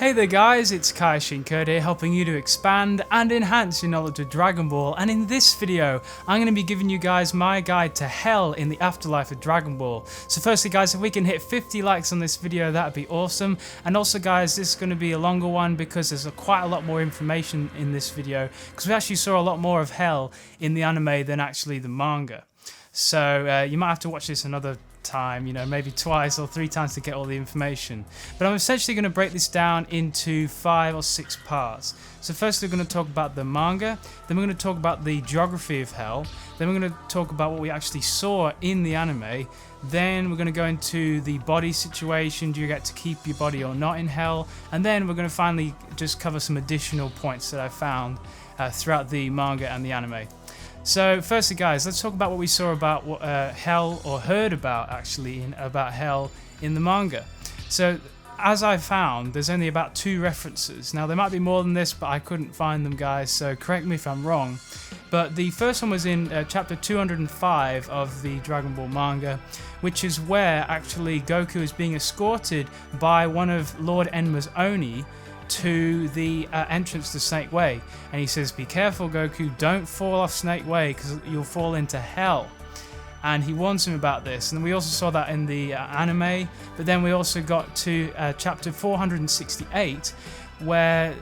Hey there guys, it's Kaioshin Curt here, helping you to expand and enhance your knowledge of Dragon Ball, and in this video I'm going to be giving you guys my guide to Hell in the Afterlife of Dragon Ball. So firstly guys, if we can hit 50 likes on this video, that would be awesome. And also guys, this is going to be a longer one because there's quite a lot more information in this video, because we actually saw a lot more of Hell in the anime than actually the manga. So you might have to watch this another time, maybe twice or 3 times to get all the information. But I'm essentially going to break this down into 5 or 6 parts. So first we're going to talk about the manga, then we're going to talk about the geography of Hell, then we're going to talk about what we actually saw in the anime, then we're going to go into the body situation, do you get to keep your body or not in Hell, and then we're going to finally just cover some additional points that I found throughout the manga and the anime. So firstly guys, let's talk about what we saw about Hell, or heard about actually, about Hell in the manga. So as I found, there's only about 2 references. Now there might be more than this, but I couldn't find them guys, so correct me if I'm wrong. But the first one was in chapter 205 of the Dragon Ball manga, which is where actually Goku is being escorted by one of Lord Enma's Oni to the entrance to Snake Way, and he says, "Be careful Goku, don't fall off Snake Way because you'll fall into Hell." And he warns him about this, and we also saw that in the anime. But then we also got to chapter 468, where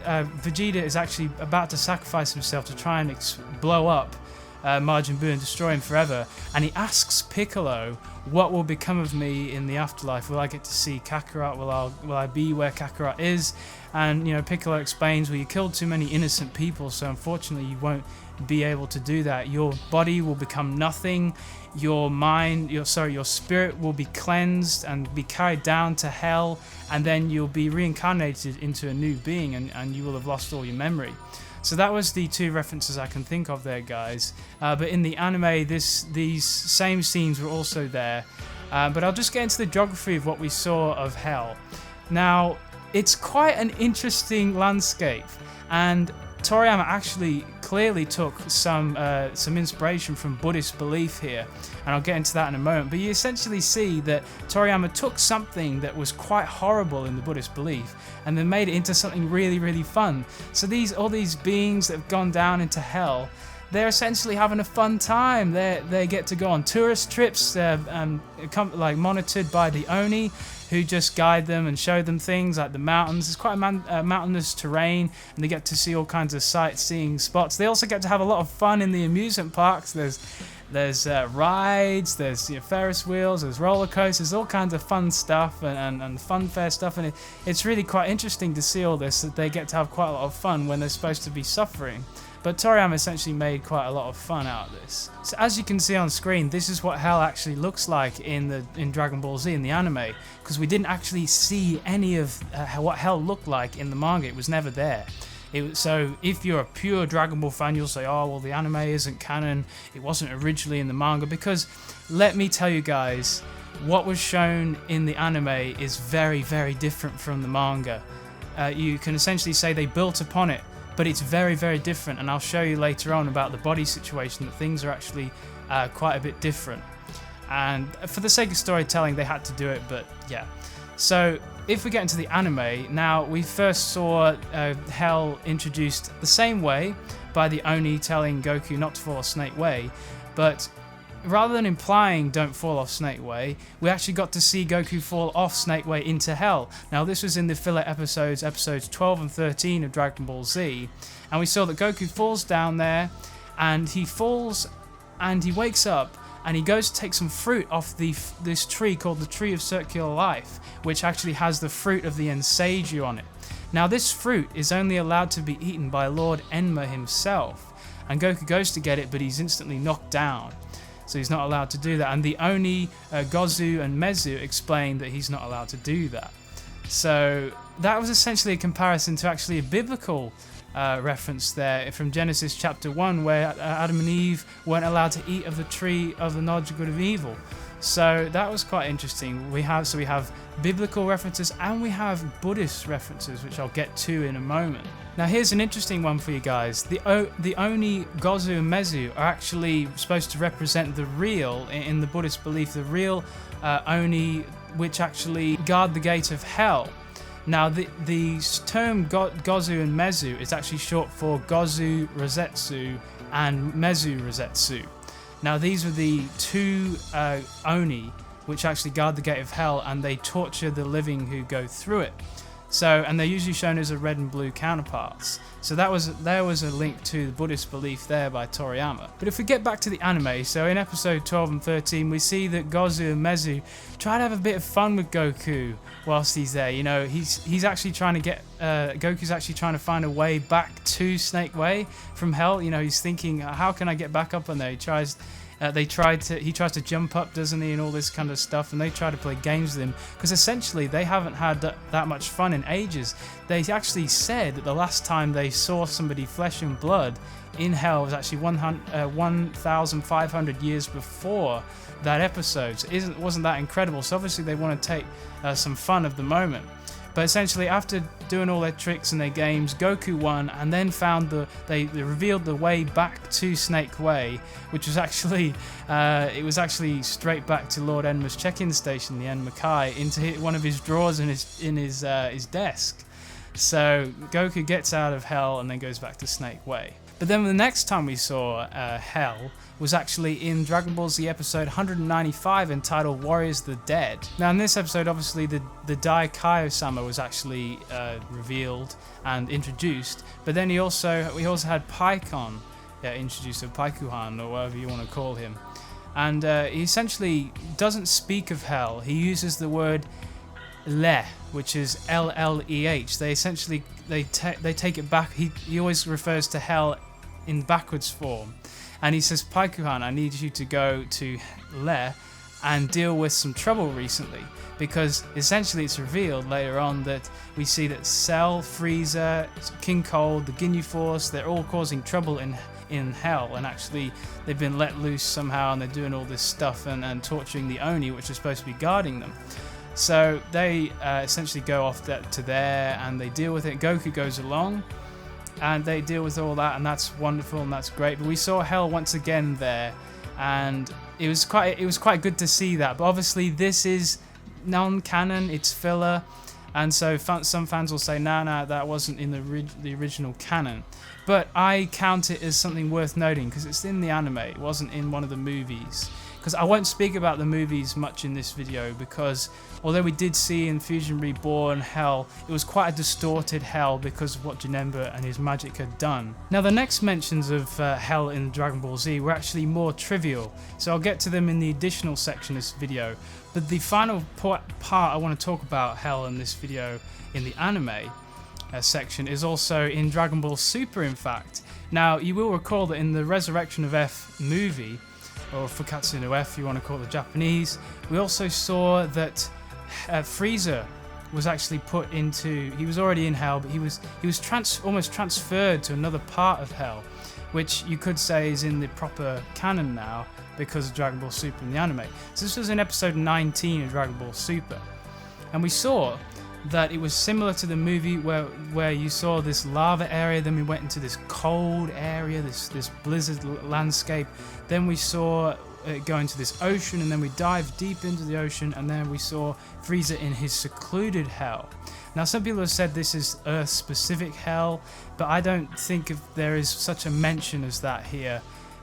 Vegeta is actually about to sacrifice himself to try and blow up Majin Buu and destroy him forever, and he asks Piccolo, "What will become of me in the afterlife? Will I get to see Kakarot? Will I be where Kakarot is?" And Piccolo explains, "Well, you killed too many innocent people, so unfortunately you won't be able to do that. Your body will become nothing. Your mind, your spirit will be cleansed and be carried down to Hell, and then you'll be reincarnated into a new being, and you will have lost all your memory." So that was the 2 references I can think of there, guys. But in the anime, these same scenes were also there. But I'll just get into the geography of what we saw of Hell. Now, it's quite an interesting landscape, and Toriyama actually clearly took some inspiration from Buddhist belief here, and I'll get into that in a moment. But you essentially see that Toriyama took something that was quite horrible in the Buddhist belief and then made it into something really, really fun. So all these beings that have gone down into Hell, they're essentially having a fun time. They get to go on tourist trips, like monitored by the Oni, who just guide them and show them things like the mountains. It's quite a mountainous terrain, and they get to see all kinds of sightseeing spots. They also get to have a lot of fun in the amusement parks. There's rides, there's Ferris wheels, there's roller coasters, all kinds of fun stuff and fun fair stuff, and it's really quite interesting to see all this, that they get to have quite a lot of fun when they're supposed to be suffering. But Toriyama essentially made quite a lot of fun out of this. So as you can see on screen, this is what Hell actually looks like in Dragon Ball Z in the anime, because we didn't actually see any of what Hell looked like in the manga. It was never there. So if you're a pure Dragon Ball fan, you'll say, "Oh well, the anime isn't canon, it wasn't originally in the manga," because let me tell you guys, what was shown in the anime is very, very different from the manga. You can essentially say they built upon it, but it's very, very different, and I'll show you later on about the body situation that things are actually quite a bit different. And for the sake of storytelling, they had to do it, but yeah. So if we get into the anime, now we first saw Hell introduced the same way by the Oni telling Goku not to fall off Snake Way, but rather than implying "don't fall off Snake Way," we actually got to see Goku fall off Snake Way into Hell. Now this was in the filler episodes 12 and 13 of Dragon Ball Z, and we saw that Goku falls down there, and he falls and he wakes up, and he goes to take some fruit off this tree called the Tree of Circular Life, which actually has the fruit of the Enseiju on it. Now this fruit is only allowed to be eaten by Lord Enma himself, and Goku goes to get it, but he's instantly knocked down. So he's not allowed to do that, and the Oni, Gozu and Mezu explain that he's not allowed to do that. So that was essentially a comparison to actually a biblical reference there from Genesis chapter 1, where Adam and Eve weren't allowed to eat of the tree of the knowledge of good and evil. So that was quite interesting. We have biblical references and we have Buddhist references, which I'll get to in a moment. Now here's an interesting one for you guys. The Oni, Gozu and Mezu are actually supposed to represent the real, in the Buddhist belief, the real Oni, which actually guard the gate of Hell. Now the term Gozu and Mezu is actually short for Gozu Rosetsu and Mezu Rosetsu. Now these were the two Oni which actually guard the gate of hell, and they torture the living who go through it. So, and they're usually shown as a red and blue counterparts. So there was a link to the Buddhist belief there by Toriyama. But if we get back to the anime, so in episode 12 and 13, we see that Gozu and Mezu try to have a bit of fun with Goku whilst he's there. You know, he's actually trying to get Goku's actually trying to find a way back to Snake Way from hell. You know, he's thinking, how can I get back up on there? He tries to jump up, doesn't he, and all this kind of stuff, and they try to play games with him, because essentially they haven't had that much fun in ages. They actually said that the last time they saw somebody flesh and blood in hell was actually 1,500 years before that episode. So wasn't that incredible? So obviously they want to take some fun of the moment. But essentially, after doing all their tricks and their games, Goku won, and then found they revealed the way back to Snake Way, which was actually it was actually straight back to Lord Enma's check-in station, the Enma Kai, into one of his drawers in his desk. So Goku gets out of hell and then goes back to Snake Way. But then the next time we saw hell was actually in Dragon Ball Z episode 195 entitled Warriors the Dead. Now in this episode, obviously the Dai Kaio-sama was actually revealed and introduced, but then we also had Paikon introduced, or Paikuhan, or whatever you want to call him. And he essentially doesn't speak of hell. He uses the word Le, which is LLEH. They essentially they take it back. He always refers to hell in backwards form. And he says, Paikuhan, I need you to go to Le and deal with some trouble recently. Because essentially it's revealed later on that we see that Cell, Frieza, King Cold, the Ginyu Force, they're all causing trouble in hell. And actually they've been let loose somehow, and they're doing all this stuff and torturing the Oni, which is supposed to be guarding them. So they essentially go off to there and they deal with it. Goku goes along, and they deal with all that, and that's wonderful and that's great. But we saw hell once again there, and it was quite good to see that. But obviously this is non-canon, it's filler, and so some fans will say, no, that wasn't in the original canon. But I count it as something worth noting because it's in the anime. It wasn't in one of the movies. Because I won't speak about the movies much in this video, because although we did see in Fusion Reborn hell, it was quite a distorted hell because of what Janemba and his magic had done. Now the next mentions of hell in Dragon Ball Z were actually more trivial, so I'll get to them in the additional section of this video. But the final part I want to talk about hell in this video in the anime section is also in Dragon Ball Super, in fact. Now you will recall that in the Resurrection of F movie, or Fukatsu no F, you want to call it the Japanese, we also saw that Frieza was actually put into, he was already in hell, but he was almost transferred to another part of hell, which you could say is in the proper canon now because of Dragon Ball Super in the anime. So this was in episode 19 of Dragon Ball Super, and we saw that it was similar to the movie where you saw this lava area, then we went into this cold area, this blizzard landscape, then we saw it go into this ocean, and then we dived deep into the ocean, and then we saw Frieza in his secluded hell. Now some people have said this is Earth-specific hell, but I don't think there is such a mention as that here.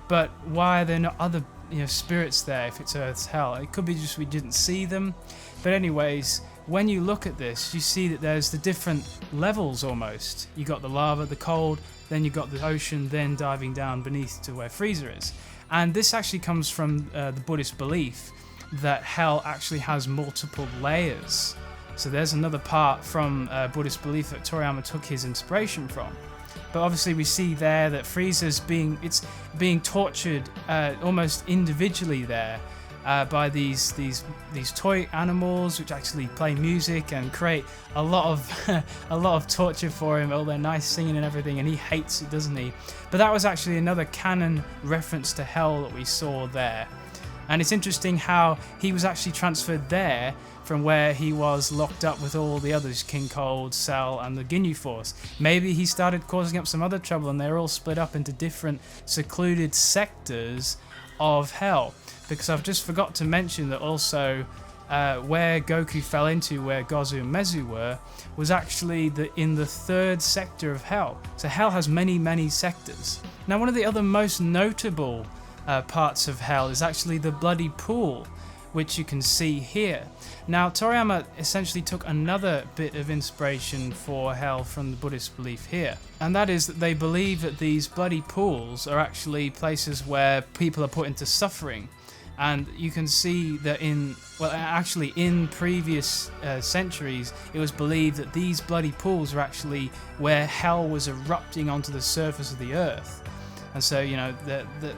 But why are there not other spirits there if it's Earth's hell? It could be just we didn't see them. But anyways, when you look at this, you see that there's the different levels almost. You got the lava, the cold, then you got the ocean, then diving down beneath to where Frieza is. And this actually comes from the Buddhist belief that hell actually has multiple layers. So there's another part from Buddhist belief that Toriyama took his inspiration from. But obviously we see there that Frieza's being tortured almost individually there. By these toy animals which actually play music and create a lot of torture for him. All their nice singing and everything, and he hates it, doesn't he? But that was actually another canon reference to hell that we saw there. And it's interesting how he was actually transferred there from where he was locked up with all the others, King Cold, Cell, and the Ginyu Force. Maybe he started causing up some other trouble, and they're all split up into different secluded sectors of hell. Because I've just forgot to mention that also where Goku fell into, where Gozu and Mezu were, was actually in the 3rd sector of Hell. So Hell has many sectors. Now, one of the other most notable parts of Hell is actually the bloody pool, which you can see here. Now, Toriyama essentially took another bit of inspiration for Hell from the Buddhist belief here, and that is that they believe that these bloody pools are actually places where people are put into suffering. And you can see that in previous centuries, it was believed that these bloody pools were actually where Hell was erupting onto the surface of the earth. And so, you know,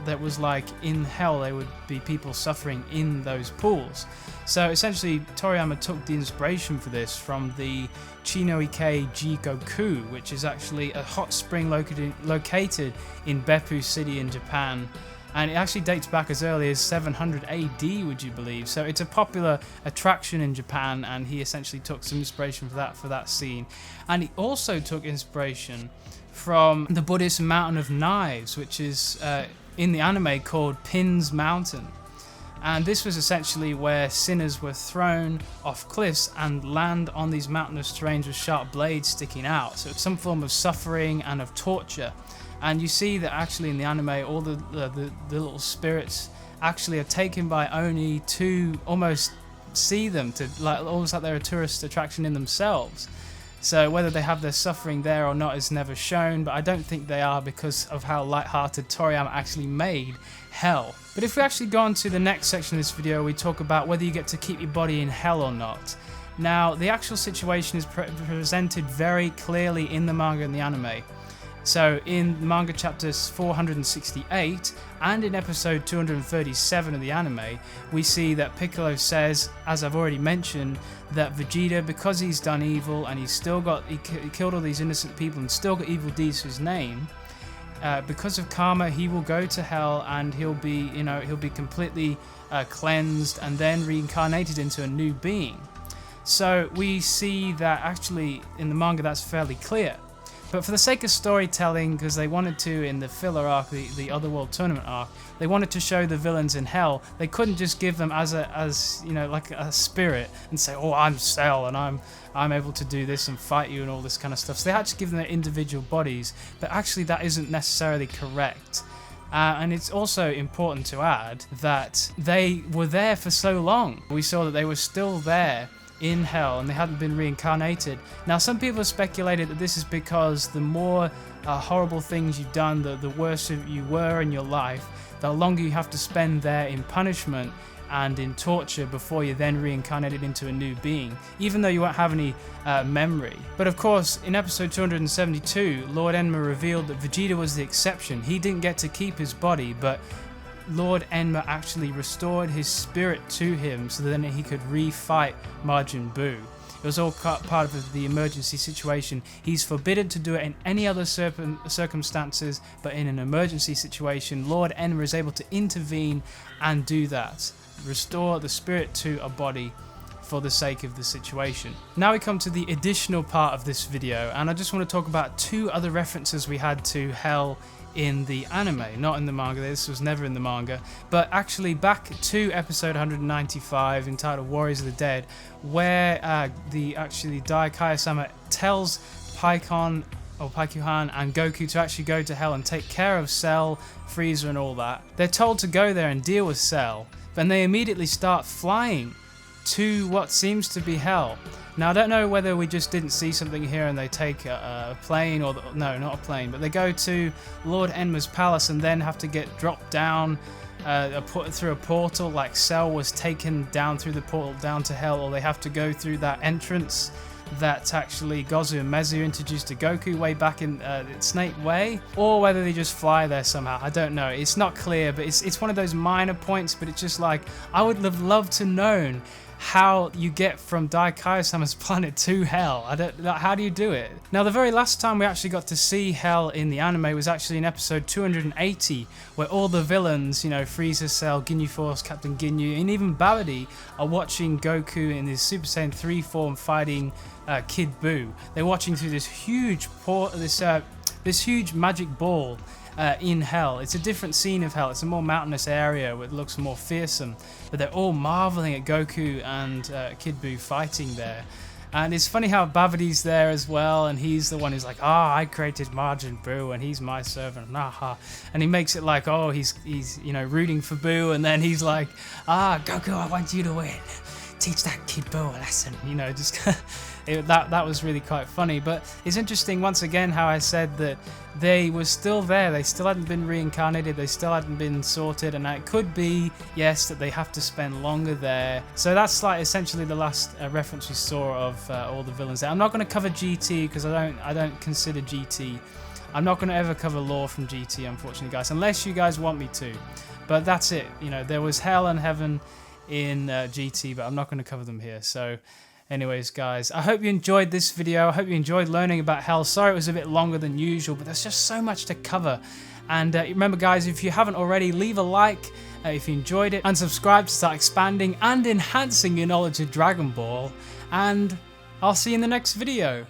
that was like in Hell, there would be people suffering in those pools. So essentially, Toriyama took the inspiration for this from the CHINOIKE JIGOKU, which is actually a hot spring located in Beppu City in Japan. And it actually dates back as early as 700 AD, would you believe? So it's a popular attraction in Japan, and he essentially took some inspiration for that scene. And he also took inspiration from the Buddhist Mountain of Knives, which is in the anime called Pin's Mountain. And this was essentially where sinners were thrown off cliffs and land on these mountainous terrains with sharp blades sticking out. So it's some form of suffering and of torture. And you see that actually in the anime, all the little spirits actually are taken by Oni to almost see them, to almost like they're a tourist attraction in themselves. So whether they have their suffering there or not is never shown, but I don't think they are because of how light-hearted Toriyama actually made Hell. But if we actually go on to the next section of this video, we talk about whether you get to keep your body in Hell or not. Now, the actual situation is presented very clearly in the manga and the anime. So in manga chapters 468 and in episode 237 of the anime, we see that Piccolo says, as I've already mentioned, that Vegeta, because he's done evil and he killed all these innocent people and still got evil deeds to his name, because of karma, he will go to Hell and he'll be completely cleansed and then reincarnated into a new being. So we see that actually in the manga that's fairly clear. But for the sake of storytelling, because they wanted to in the filler arc, the Otherworld Tournament arc, they wanted to show the villains in Hell. They couldn't just give them as like a spirit and say, oh, I'm Cell and I'm able to do this and fight you and all this kind of stuff. So they had to give them their individual bodies, but actually that isn't necessarily correct. And it's also important to add that they were there for so long. We saw that they were still there in Hell and they hadn't been reincarnated. Now, some people have speculated that this is because the more horrible things you've done, the worse you were in your life, the longer you have to spend there in punishment and in torture before you're then reincarnated into a new being, even though you won't have any memory. But of course, in episode 272, Lord Enma revealed that Vegeta was the exception. He didn't get to keep his body, but Lord Enma actually restored his spirit to him so that then he could re-fight Majin Buu. It was all part of the emergency situation. He's forbidden to do it in any other circumstances, but in an emergency situation, Lord Enma is able to intervene and do that. Restore the spirit to a body for the sake of the situation. Now we come to the additional part of this video, and I just want to talk about two other references we had to Hell in the anime, not in the manga. This was never in the manga, but actually back to episode 195 entitled Warriors of the Dead, where Dai Kaiosama tells Paikuhan and Goku to actually go to Hell and take care of Cell, Frieza and all that. They're told to go there and deal with Cell, but they immediately start flying to what seems to be Hell. Now, I don't know whether we just didn't see something here and they take a plane, or no, not a plane, but they go to Lord Enma's palace and then have to get dropped down through a portal, like Cell was taken down through the portal down to Hell, or they have to go through that entrance that actually Gozu and Mezu introduced to Goku way back in Snake Way, or whether they just fly there somehow. I don't know. It's not clear, but it's one of those minor points, but it's just like, I would have loved to known how you get from Dai Kaiosama's planet to Hell. How do you do it? Now, the very last time we actually got to see Hell in the anime was actually in episode 280, where all the villains, Frieza, Cell, Ginyu Force, Captain Ginyu, and even Babidi are watching Goku in his Super Saiyan 3 form fighting Kid Buu. They're watching through this huge huge magic ball in Hell. It's a different scene of Hell. It's a more mountainous area where it looks more fearsome. But they're all marveling at Goku and Kid Buu fighting there. And it's funny how Babidi's there as well, and he's the one who's like, I created Majin Buu, and he's my servant, naha. And he makes it like, he's you know, rooting for Buu, and then he's like, Goku, I want you to win. Teach that Kid Buu a lesson, you know, just that was really quite funny. But it's interesting once again how I said that they were still there, they still hadn't been reincarnated, they still hadn't been sorted, and it could be, yes, that they have to spend longer there. So that's like essentially the last reference we saw of all the villains there. I'm not going to cover GT because I don't consider GT. I'm not going to ever cover lore from GT, unfortunately, guys, unless you guys want me to. But that's it, you know, there was Hell and Heaven in GT, but I'm not going to cover them here. So anyways, guys, I hope you enjoyed this video. I hope you enjoyed learning about Hell. Sorry it was a bit longer than usual, but there's just so much to cover. And remember, guys, if you haven't already, leave a like if you enjoyed it, and subscribe to start expanding and enhancing your knowledge of Dragon Ball. And I'll see you in the next video.